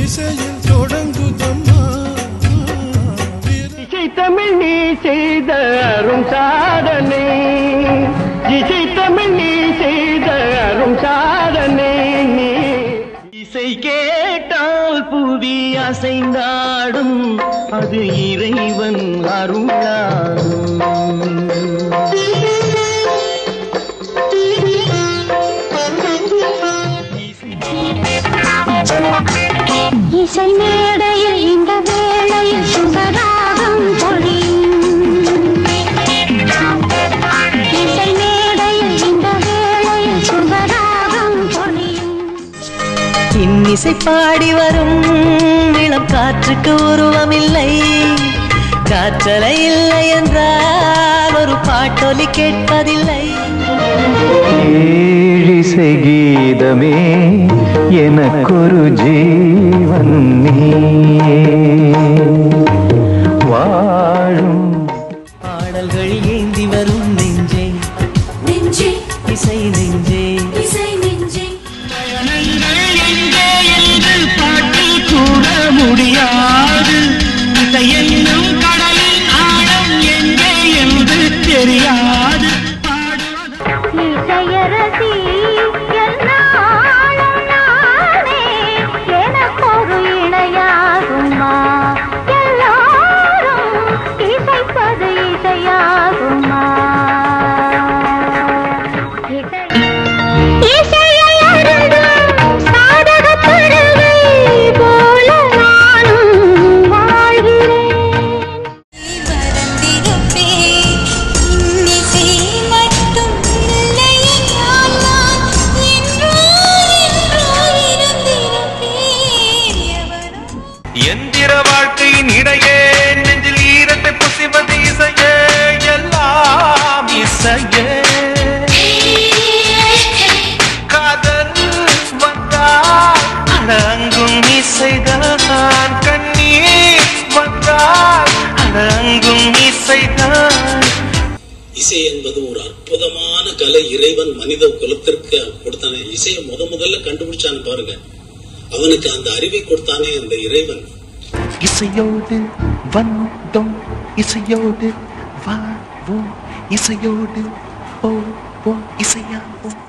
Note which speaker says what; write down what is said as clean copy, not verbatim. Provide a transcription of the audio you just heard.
Speaker 1: இசையில் தொடங்குதம்மா
Speaker 2: இசை தமிழ் நீ செய்த அரும் சாதனை இசை தமிழ் நீ செய்த அரும் சாதனை நீ இசை கேட்டால் புவி அசைந்தாடும் அது இறைவன் அருளாடும்
Speaker 3: இசை மேடையில் இந்த வேளையில் சுகராகம் பொழியும் இசை மேடையில் இந்த வேளையில் சுகராகம் பொழியும்
Speaker 4: இன்னிசை பாடி வரும் இளம் காற்றுக்கு உருவமில்லை காற்றலை இல்லை என்றால் ஒரு பாட்டொலி கேட்பதில்லை
Speaker 5: ஏழிசை கீதமே எனக்கொரு ஜீவன் நீயே வாழும்
Speaker 4: பாடல்கள் ஏந்தி வரும் நெஞ்சே
Speaker 3: நெஞ்சே
Speaker 4: இசை நெஞ்சே
Speaker 3: இசை நெஞ்சே
Speaker 2: பாட்டில் கூட முடியாது இசை என்னும் கடலின் ஆழம் எங்கே என்று தெரியாது
Speaker 3: இசையரசி என்னாலும் நானே எனக்கொரு இணையாகுமா எல்லாரும் இசைப்பது இசையாகுமா இசையை அருந்தும் சாதகப் பறவை போல நானும் வாழ்கிறேன்
Speaker 6: எந்திர வாழ்க்கையின் இடையே நெஞ்சில் ஈரத்தை புசிவது இசையே எல்லாம் இசையே காதல் வந்தால் அடங்கும் இசைதான் கண்ணீர் வந்தால் அடங்கும் இசைதான்
Speaker 7: இசை என்பது ஒரு அற்புதமான கலை இறைவன் மனித குலத்திற்கு கொடுத்தானே இசையை முதல்ல கண்டுபிடிச்சான்னு பாருங்க அவனுக்கு அந்த அறிவை கொடுத்தானே அந்த இறைவன்
Speaker 5: இசையோடு வந்தோம் இசையோடு வாழ்வோம் இசையோடு போவோம் இசையாவோம்